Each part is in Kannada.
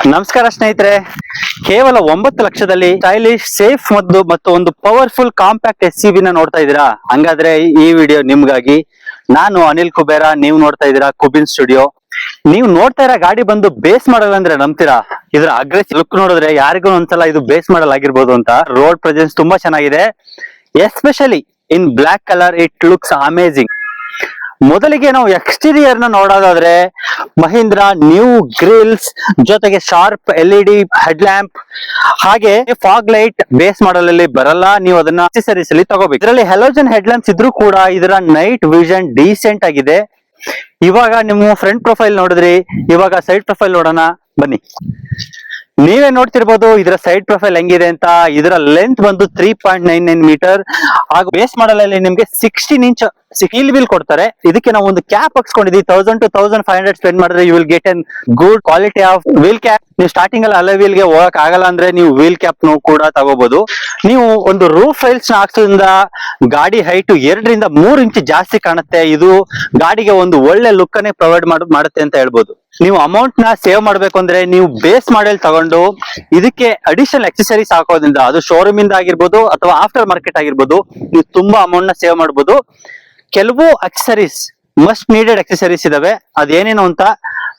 ನಮಸ್ಕಾರ ಸ್ನೇಹಿತರೆ, ಕೇವಲ 9 ಲಕ್ಷದಲ್ಲಿ ಸ್ಟೈಲಿಶ್, ಸೇಫ್ ಮತ್ತು ಒಂದು ಪವರ್ಫುಲ್ ಕಾಂಪ್ಯಾಕ್ಟ್ SUV ನ ನೋಡ್ತಾ ಇದ್ದೀರಾ? ಹಂಗಾದ್ರೆ ಈ ವಿಡಿಯೋ ನಿಮ್ಗಾಗಿ. ನಾನು ಅನಿಲ್ ಕುಬೇರ, ನೀವು ನೋಡ್ತಾ ಇದ್ದೀರಾ ಕುಬಿನ್ ಸ್ಟುಡಿಯೋ. ನೀವು ನೋಡ್ತಾ ಇರೋ ಗಾಡಿ ಬಂದು ಬೇಸ್ ಮಾಡಲ್ ಅಂದ್ರೆ ನಂಬ್ತೀರಾ? ಇದ್ರ ಅಗ್ರೆಸಿವ್ ಲುಕ್ ನೋಡಿದ್ರೆ ಯಾರಿಗೂ ಒಂದ್ಸಲ ಇದು ಬೇಸ್ ಮಾಡಲ್ ಆಗಿರ್ಬೋದು ಅಂತ. ರೋಡ್ ಪ್ರೆಸೆನ್ಸ್ ತುಂಬಾ ಚೆನ್ನಾಗಿದೆ, especially in black colour. It looks amazing. ಮೊದಲಿಗೆ ನಾವು ಎಕ್ಸ್ಟೀರಿಯರ್ ನ ನೋಡೋದಾದ್ರೆ ಮಹೀಂದ್ರ ನ್ಯೂ ಗ್ರಿಲ್ಸ್ ಜೊತೆಗೆ ಶಾರ್ಪ್ LED ಹೆಡ್ ಲ್ಯಾಂಪ್, ಹಾಗೆ ಫಾಗ್ ಲೈಟ್ ಬೇಸ್ ಮಾಡಲ್ ಅಲ್ಲಿ ಬರಲ್ಲ, ನೀವು ಅದನ್ನ ಆಕ್ಸೆಸರೀಸ್ ಅಲ್ಲಿ ತಗೋಬೇಕು. ಇದರಲ್ಲಿ ಹೆಲೋಜನ್ ಹೆಡ್ ಲ್ಯಾಂಪ್ಸ್ ಇದ್ರೂ ಕೂಡ ಇದರ ನೈಟ್ ವಿಷನ್ ಡೀಸೆಂಟ್ ಆಗಿದೆ. ಇವಾಗ ನಿಮ್ಮ ಫ್ರಂಟ್ ಪ್ರೊಫೈಲ್ ನೋಡಿದ್ರಿ, ಇವಾಗ ಸೈಡ್ ಪ್ರೊಫೈಲ್ ನೋಡೋಣ ಬನ್ನಿ. ನೀವೇ ನೋಡ್ತಿರ್ಬೋದು ಇದರ ಸೈಡ್ ಪ್ರೊಫೈಲ್ ಹೆಂಗಿದೆ ಅಂತ. ಇದರ ಲೆಂತ್ ಬಂದು 3.99 ಮೀಟರ್ ಹಾಗೂ ಬೇಸ್ ಮಾಡಲ್ ಅಲ್ಲಿ ನಿಮ್ಗೆ 16 ಇಂಚ್ ವೀಲ್ ವೀಲ್ ಕೊಡ್ತಾರೆ. ಇದಕ್ಕೆ ನಾವು ಒಂದು ಕ್ಯಾಪ್ ಹಾಕ್ಸ್ಕೊಂಡಿದ್ವಿ. 1000 to 1500 ಸ್ಪೆಂಡ್ ಮಾಡಿದ್ರೆ you will get an good quality of wheel cap. ನೀವು ಸ್ಟಾರ್ಟಿಂಗ್ ಅಲ್ಲಿ ಅಲೆ ವೀಲ್ ಗೆ ಹೋಗಕ್ ಆಗಲ್ಲ ಅಂದ್ರೆ ನೀವು ವೀಲ್ ಕ್ಯಾಪ್ ಕೂಡ ತಗೋಬಹುದು. ನೀವು ಒಂದು ರೂಫ್ ರೈಲ್ಸ್ ನ ಹಾಕ್ಸೋದ್ರಿಂದ ಗಾಡಿ ಹೈಟ್ 2 ರಿಂದ 3 ಇಂಚ್ ಜಾಸ್ತಿ ಕಾಣುತ್ತೆ. ಇದು ಗಾಡಿಗೆ ಒಂದು ಒಳ್ಳೆ ಲುಕ್ ಅನ್ನೇ ಪ್ರೊವೈಡ್ ಮಾಡುತ್ತೆ ಅಂತ ಹೇಳ್ಬೋದು. ನೀವು ಅಮೌಂಟ್ ನ ಸೇವ್ ಮಾಡ್ಬೇಕು ಅಂದ್ರೆ ನೀವು ಬೇಸ್ ಮಾಡೆಲ್ ತಗೊಂಡು ಇದಕ್ಕೆ ಅಡಿಷನಲ್ ಎಕ್ಸೆಸರೀಸ್ ಹಾಕೋದ್ರಿಂದ, ಅದು ಶೋರೂಮ್ ಇಂದ ಆಗಿರ್ಬೋದು ಅಥವಾ ಆಫ್ಟರ್ ಮಾರ್ಕೆಟ್ ಆಗಿರ್ಬೋದು, ನೀವು ತುಂಬಾ ಅಮೌಂಟ್ ನ ಸೇವ್ ಮಾಡ್ಬೋದು. ಕೆಲವು ಅಕ್ಸೆಸರೀಸ್, ಮಸ್ಟ್ ನೀಡೆಡ್ ಅಕ್ಸೆಸರೀಸ್ ಇದಾವೆ. ಅದೇನೇನು ಅಂತ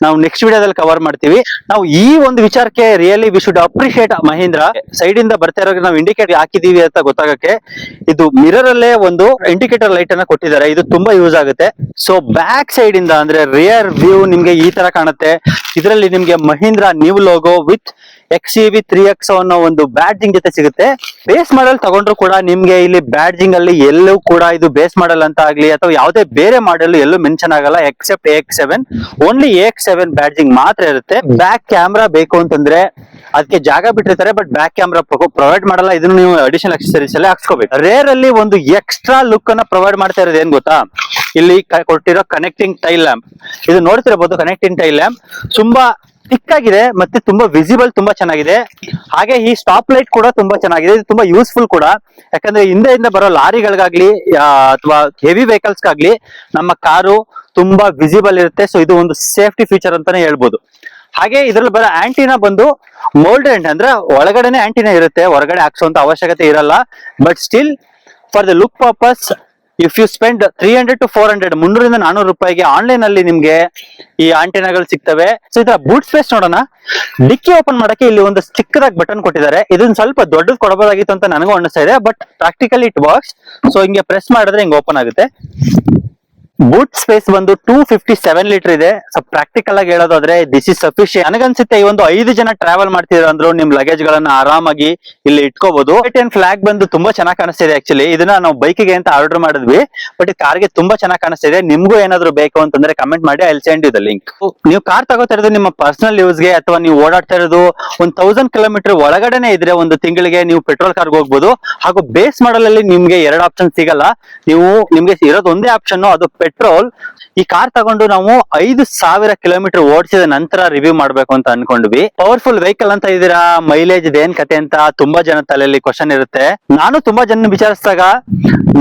ನಾವು ನೆಕ್ಸ್ಟ್ ವಿಡಿಯೋದಲ್ಲಿ ಕವರ್ ಮಾಡ್ತೀವಿ. ನಾವು ಈ ಒಂದು ವಿಚಾರಕ್ಕೆ really we should appreciate Mahindra. Side ಇಂದ ಬರ್ತಾ ಇರೋ ನಾವು ಇಂಡಿಕೇಟರ್ ಹಾಕಿದೀವಿ ಅಂತ ಗೊತ್ತಾಗಕ್ಕೆ ಇದು ಮಿರರ್ ಅಲ್ಲೇ ಒಂದು ಇಂಡಿಕೇಟರ್ ಲೈಟ್ ಅನ್ನ ಕೊಟ್ಟಿದ್ದಾರೆ. ಇದು ತುಂಬಾ ಯೂಸ್ ಆಗುತ್ತೆ. ಸೊ ಬ್ಯಾಕ್ ಸೈಡ್ ಇಂದ ಅಂದ್ರೆ ರಿಯರ್ ವ್ಯೂ ನಿಮ್ಗೆ ಈ ತರ ಕಾಣುತ್ತೆ. ಇದರಲ್ಲಿ ನಿಮ್ಗೆ Mahindra new logo with XUV 3X ಅನ್ನೋ ಒಂದು ಬ್ಯಾಡ್ಜಿಂಗ್ ಜೊತೆ ಸಿಗುತ್ತೆ. ಬೇಸ್ ಮಾಡಲ್ ತಗೊಂಡ್ರು ಕೂಡ ನಿಮ್ಗೆ ಇಲ್ಲಿ ಬ್ಯಾಡ್ಜಿಂಗ್ ಅಲ್ಲಿ ಎಲ್ಲೂ ಕೂಡ ಇದು ಬೇಸ್ ಮಾಡಲ್ ಅಂತ ಆಗ್ಲಿ ಅಥವಾ ಯಾವುದೇ ಬೇರೆ ಮಾಡಲ್ ಎಲ್ಲೂ ಮೆನ್ಷನ್ ಆಗಲ್ಲ, accept AX7. Only AX7 badging ಮಾತ್ರ ಇರುತ್ತೆ. ಬ್ಯಾಕ್ ಕ್ಯಾಮ್ರಾ ಬೇಕು ಅಂತಂದ್ರೆ ಅದಕ್ಕೆ ಜಾಗ ಬಿಟ್ಟಿರ್ತಾರೆ, ಬಟ್ ಬ್ಯಾಕ್ ಕ್ಯಾಮ್ರಾ ಪ್ರೊವೈಡ್ ಮಾಡಲ್ಲ. ಇದನ್ನು ನೀವು ಅಡಿಷನಲ್ ಅಕ್ಸೆಸರೀಸ್ ಅಲ್ಲಿ ಹಾಕ್ಸ್ಕೋಬೇಕು. ರೇರ್ ಅಲ್ಲಿ ಒಂದು ಎಕ್ಸ್ಟ್ರಾ ಲುಕ್ ಅನ್ನ ಪ್ರೊವೈಡ್ ಮಾಡ್ತಾ ಇರೋದು ಏನ್ ಗೊತ್ತಾ? ಇಲ್ಲಿ ಕೊಟ್ಟಿರೋ ಕನೆಕ್ಟಿಂಗ್ ಟೈಲ್ ಲ್ಯಾಂಪ್. ಇದು ನೋಡ್ತಿರಬಹುದು. ಕನೆಕ್ಟಿಂಗ್ ಟೈಲ್ ಲ್ಯಾಂಪ್ ತುಂಬಾ ಥಿಕ್ ಆಗಿದೆ ಮತ್ತೆ ತುಂಬಾ ವಿಸಿಬಲ್, ತುಂಬಾ ಚೆನ್ನಾಗಿದೆ. ಹಾಗೆ ಈ ಸ್ಟಾಪ್ ಲೈಟ್ ಕೂಡ ತುಂಬಾ ಚೆನ್ನಾಗಿದೆ. ಇದು ತುಂಬಾ ಯೂಸ್ಫುಲ್ ಕೂಡ, ಯಾಕಂದ್ರೆ ಹಿಂದೆಯಿಂದ ಬರೋ ಲಾರಿಗಳಿಗಾಗ್ಲಿ ಅಥವಾ ಹೆವಿ ವೆಹಿಕಲ್ಸ್ಗಾಗ್ಲಿ ನಮ್ಮ ಕಾರು ತುಂಬಾ ವಿಸಿಬಲ್ ಇರುತ್ತೆ. ಸೊ ಇದು ಒಂದು ಸೇಫ್ಟಿ ಫೀಚರ್ ಅಂತಾನೆ ಹೇಳ್ಬೋದು. ಹಾಗೆ ಇದ್ರಲ್ಲಿ ಬರೋ ಆಂಟಿನಾ ಬಂದು ಮೋಲ್ಡೆಡ್, ಅಂದ್ರೆ ಒಳಗಡೆನೆ ಆಂಟಿನಾ ಇರುತ್ತೆ, ಹೊರಗಡೆ ಹಾಕ್ಸುವಂತ ಅವಶ್ಯಕತೆ ಇರಲ್ಲ. But still for the look purpose, if you spend 300 to 400, 300 ರಿಂದ 400 ರೂಪಾಯಿಗೆ ಆನ್ಲೈನ್ ಅಲ್ಲಿ ನಿಮ್ಗೆ ಈ ಆಂಟೆನಾಗಳು ಸಿಗ್ತವೆ. ಸೊ ಇದರ ಬೂಟ್ ಸ್ಪೇಸ್ ನೋಡೋಣ. ಡಿಕ್ಕಿ ಓಪನ್ ಮಾಡಕ್ಕೆ ಇಲ್ಲಿ ಒಂದು ಚಿಕ್ಕದಾಗಿ ಬಟನ್ ಕೊಟ್ಟಿದ್ದಾರೆ. ಇದನ್ನ ಸ್ವಲ್ಪ ದೊಡ್ಡದು ಕೊಡಬಹುದಾಗಿತ್ತು ಅಂತ ನನಗೂ ಅನಿಸ್ತಾ ಇದೆ, but practically it works. So ಹಿಂಗೆ ಪ್ರೆಸ್ ಮಾಡಿದ್ರೆ ಹಿಂಗೆ ಓಪನ್ ಆಗುತ್ತೆ. ಬೂಟ್ ಸ್ಪೇಸ್ ಬಂದು 257 ಲೀಟರ್ ಇದೆ. ಸೊ ಪ್ರಾಕ್ಟಿಕಲ್ ಆಗಿ ಹೇಳೋದಾದ್ರೆ ದಿಸ್ ಇಸ್ ಸಫಿಶಿಯಂಟ್. ನನಗನ್ಸುತ್ತೆ ಈ ಒಂದು 5 ಜನ ಟ್ರಾವೆಲ್ ಮಾಡ್ತಿದ್ರು ಅಂದ್ರು ನಿಮ್ ಲಗೇಜ್ ಗಳನ್ನ ಆರಾಮಾಗಿ ಇಲ್ಲಿ ಇಟ್ಕೋಬಹುದು. ಫ್ಲಾಗ್ ಬಂದು ತುಂಬಾ ಚೆನ್ನಾಗಿ ಕಾಣಿಸ್ತಿದೆ. ಆಕ್ಚುಲಿ ಇದನ್ನ ನಾವು ಬೈಕಿಗೆ ಅಂತ ಆರ್ಡರ್ ಮಾಡಿದ್ವಿ, ಬಟ್ ಕಾರ್ಗೆ ತುಂಬಾ ಚೆನ್ನಾಗಿ ಕಾಣಿಸ್ತಿದೆ. ನಿಮ್ಗೂ ಏನಾದ್ರು ಬೇಕು ಅಂತಂದ್ರೆ ಕಮೆಂಟ್ ಮಾಡಿ, I will send you the link. ನೀವು ಕಾರ್ ತಗೋತಾ ಇರೋದು ನಿಮ್ಮ ಪರ್ಸನಲ್ ಯೂಸ್ಗೆ ಅಥವಾ ನೀವು ಓಡಾಡ್ತಾ ಇರೋದು 1000 ಕಿಲೋಮೀಟರ್ ಒಳಗಡೆನೆ ಇದ್ರೆ ಒಂದು ತಿಂಗಳಿಗೆ ನೀವು ಪೆಟ್ರೋಲ್ ಕಾರ್ಗೆ ಹೋಗ್ಬೋದು. ಹಾಗೂ ಬೇಸ್ ಮಾಡಲ್ ಅಲ್ಲಿ ನಿಮ್ಗೆ 2 ಆಪ್ಷನ್ ಸಿಗಲ್ಲ. ನಿಮ್ಗೆ ಇರೋದು ಒಂದೇ ಆಪ್ಷನ್, ಅದು ಪೆಟ್ರೋಲ್. ಈ ಕಾರ್ ತಗೊಂಡು ನಾವು 5000 ಕಿಲೋಮೀಟರ್ ಓಡಿಸಿದ ನಂತರ ರಿವ್ಯೂ ಮಾಡ್ಬೇಕು ಅಂತ ಅನ್ಕೊಂಡ್ವಿ. ಪವರ್ಫುಲ್ ವೆಹಿಕಲ್ ಅಂತ ಇದೀರಾ, ಮೈಲೇಜ್ ಇದೇನ್ ಕತೆ ಅಂತ ತುಂಬಾ ಜನ ತಲೆಯಲ್ಲಿ ಕ್ವಶನ್ ಇರುತ್ತೆ. ನಾನು ತುಂಬಾ ಜನ ವಿಚಾರಿಸಿದಾಗ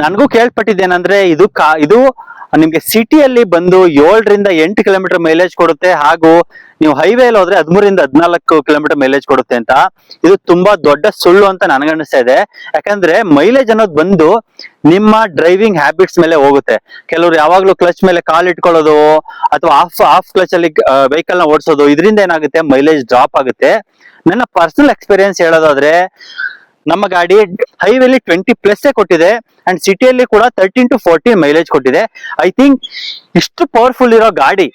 ನನಗೂ ಕೇಳ್ಪಟ್ಟಿದ್ದೇನಂದ್ರೆ ಇದು ನಿಮ್ಗೆ ಸಿಟಿಯಲ್ಲಿ ಬಂದು 7 ರಿಂದ 8 ಕಿಲೋಮೀಟರ್ ಮೈಲೇಜ್ ಕೊಡುತ್ತೆ, ಹಾಗೂ ನೀವು ಹೈವೇ ಅಲ್ಲಿ ಹೋದ್ರೆ 13 ರಿಂದ 14 ಕಿಲೋಮೀಟರ್ ಮೈಲೇಜ್ ಕೊಡುತ್ತೆ ಅಂತ. ಇದು ತುಂಬಾ ದೊಡ್ಡ ಸುಳ್ಳು ಅಂತ ನನಗನ್ನಿಸ್ತಾ ಇದೆ. ಯಾಕಂದ್ರೆ ಮೈಲೇಜ್ ಅನ್ನೋದು ಬಂದು ನಿಮ್ಮ ಡ್ರೈವಿಂಗ್ ಹ್ಯಾಬಿಟ್ಸ್ ಮೇಲೆ ಹೋಗುತ್ತೆ. ಕೆಲವರು ಯಾವಾಗ್ಲೂ ಕ್ಲಚ್ ಮೇಲೆ ಕಾಲ್ ಇಟ್ಕೊಳ್ಳೋದು ಅಥವಾ ಆಫ್ ಕ್ಲಚ್ ಅಲ್ಲಿ ವೆಹಿಕಲ್ ನ ಓಡಿಸೋದು, ಇದರಿಂದ ಏನಾಗುತ್ತೆ ಮೈಲೇಜ್ ಡ್ರಾಪ್ ಆಗುತ್ತೆ. ನನ್ನ ಪರ್ಸನಲ್ ಎಕ್ಸ್ಪೀರಿಯನ್ಸ್ ಹೇಳೋದಾದ್ರೆ ನಮ್ಮ ಗಾಡಿ ಹೈವೇಲಿ 20+ ಕೊಟ್ಟಿದೆ ಅಂಡ್ ಸಿಟಿಯಲ್ಲಿ ಕೂಡ 13 to 14 ಮೈಲೇಜ್ ಕೊಟ್ಟಿದೆ. ಐ ಥಿಂಕ್ ಇಷ್ಟು ಪವರ್ಫುಲ್ ಇರೋ ಗಾಡಿ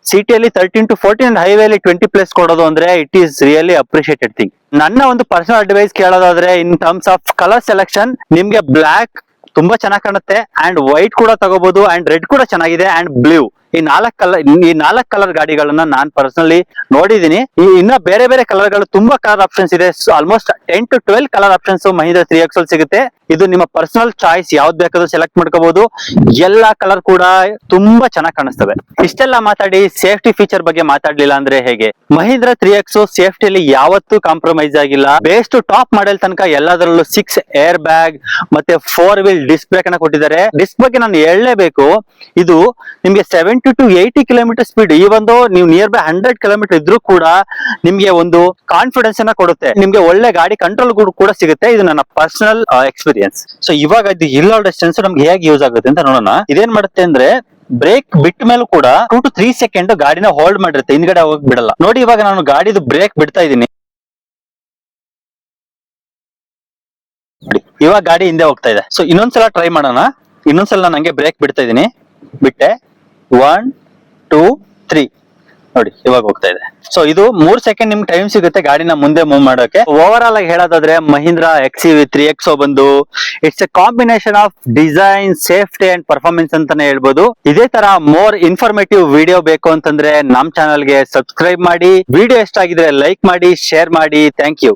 ಸಿಟಿಯಲ್ಲಿ 13 to 14 ಅಂಡ್ ಹೈವೇಲಿ 20+ ಕೊಡೋದು ಅಂದ್ರೆ it is really appreciated thing. ನನ್ನ ಒಂದು ಪರ್ಸನಲ್ ಅಡ್ವೈಸ್ ಕೇಳೋದಾದ್ರೆ in terms of colour selection, ನಿಮ್ಗೆ ಬ್ಲಾಕ್ ತುಂಬಾ ಚೆನ್ನಾಗಿ ಕಾಣುತ್ತೆ ಅಂಡ್ ವೈಟ್ ಕೂಡ ತಗೋಬಹುದು ಅಂಡ್ ರೆಡ್ ಕೂಡ ಚೆನ್ನಾಗಿದೆ ಅಂಡ್ ಬ್ಲೂ. ಈ 4 ಕಲರ್ ಗಾಡಿಗಳನ್ನ ನಾನ್ ಪರ್ಸನಲಿ ನೋಡಿದೀನಿ. ಇನ್ನ ಬೇರೆ ಬೇರೆ ಕಲರ್ ಗಳು ತುಂಬಾ ಕಲರ್ ಆಪ್ಷನ್ಸ್ ಇದೆ. Almost 10 to 12 colour options Mahindra 3X ಅಲ್ಲಿ ಸಿಗುತ್ತೆ. ಇದು ನಿಮ್ಮ ಪರ್ಸನಲ್ ಚಾಯ್ಸ್, ಯಾವ್ದು ಬೇಕಾದ್ರೂ ಸೆಲೆಕ್ಟ್ ಮಾಡ್ಕೋಬಹುದು. ಎಲ್ಲಾ ಕಲರ್ ಕೂಡ ತುಂಬಾ ಚೆನ್ನಾಗಿ ಕಾಣಿಸ್ತವೆ. ಇಷ್ಟೆಲ್ಲ ಮಾತಾಡಿ ಸೇಫ್ಟಿ ಫೀಚರ್ ಬಗ್ಗೆ ಮಾತಾಡ್ಲಿಲ್ಲ ಅಂದ್ರೆ ಹೇಗೆ? ಮಹೀಂದ್ರ 3X ಸೇಫ್ಟಿಯಲ್ಲಿ ಯಾವತ್ತೂ ಕಾಂಪ್ರಮೈಸ್ ಆಗಿಲ್ಲ. ಬೇಸ್ ಟು ಟಾಪ್ ಮಾಡೆಲ್ ತನಕ ಎಲ್ಲದರಲ್ಲೂ 6 ಏರ್ ಬ್ಯಾಗ್ ಮತ್ತೆ 4 ವೀಲ್ ಡಿಸ್ಕ್ ಬ್ರೇಕ್ ಅನ್ನ ಕೊಟ್ಟಿದ್ದಾರೆ. ಡಿಸ್ಕ್ ಬಗ್ಗೆ ನಾನು ಹೇಳಲೇಬೇಕು. ಇದು ನಿಮ್ಗೆ 70 70 to 80 ಕಿಲೋಮೀಟರ್ ಸ್ಪೀಡ್, ಈ ಒಂದು ನೀವು ನಿಯರ್ ಬೈ 100 ಕಿಲೋಮೀಟರ್ ಇದ್ರೂ ಕೂಡ ನಿಮ್ಗೆ ಒಂದು ಕಾನ್ಫಿಡೆನ್ಸ್ ಅನ್ನ ಕೊಡುತ್ತೆ, ನಿಮ್ಗೆ ಒಳ್ಳೆ ಗಾಡಿ ಕಂಟ್ರೋಲ್ ಕೂಡ ಸಿಗುತ್ತೆ. ಇದು ನನ್ನ ಪರ್ಸನಲ್ ಎಕ್ಸ್ಪೀರಿಯನ್ಸ್. ಸೊ ಇವಾಗ ಇದು ಹಿಲ್ ಆಲ್ ಡಿಸ್ಟೆನ್ಸ್ ನಮ್ಗೆ ಹೇಗೆ ಯೂಸ್ ಆಗುತ್ತೆ ಅಂತ ನೋಡೋಣ. ಇದೇನ್ ಮಾಡುತ್ತೆ ಅಂದ್ರೆ ಬ್ರೇಕ್ ಬಿಟ್ಟ ಮೇಲೂ ಕೂಡ 2 to 3 ಸೆಕೆಂಡ್ ಗಾಡಿನ ಹೋಲ್ಡ್ ಮಾಡಿರುತ್ತೆ, ಹಿಂದ್ಗಡೆ ಹೋಗಿ ಬಿಡಲ್ಲ. ನೋಡಿ ಇವಾಗ ನಾನು ಗಾಡಿದು ಬ್ರೇಕ್ ಬಿಡ್ತಾ ಇದ್ದೀನಿ, ಇವಾಗ ಗಾಡಿ ಹಿಂದೆ ಹೋಗ್ತಾ ಇದೆ. ಸೊ ಇನ್ನೊಂದ್ಸಲ ಟ್ರೈ ಮಾಡೋಣ. ಇನ್ನೊಂದ್ಸಲ ನಾನು ಹಂಗೆ ಬ್ರೇಕ್ ಬಿಡ್ತಾ ಇದ್ದೀನಿ, ಬಿಟ್ಟೆ 1 2 3 ನೋಡಿ ಇವಾಗ ಹೋಗ್ತಾ ಇದೆ. ಸೊ ಇದು 3 ಸೆಕೆಂಡ್ ನಿಮ್ಗೆ ಟೈಮ್ ಸಿಗುತ್ತೆ ಗಾಡಿನ ಮುಂದೆ ಮೂವ್ ಮಾಡೋಕೆ. ಓವರ್ ಆಲ್ ಆಗಿ ಹೇಳೋದಾದ್ರೆ ಮಹೀಂದ್ರಾ XUV 3XO ಬಂದು it's A combination of design, safety and performance ಅಂತಾನೆ ಹೇಳ್ಬೋದು. ಇದೇ ತರ ಮೋರ್ ಇನ್ಫಾರ್ಮೇಟಿವ್ ವಿಡಿಯೋ ಬೇಕು ಅಂತಂದ್ರೆ ನಮ್ ಚಾನಲ್ ಗೆ ಸಬ್ಸ್ಕ್ರೈಬ್ ಮಾಡಿ, ವಿಡಿಯೋ ಇಷ್ಟ ಆಗಿದ್ರೆ ಲೈಕ್ ಮಾಡಿ, ಶೇರ್ ಮಾಡಿ. Thank you.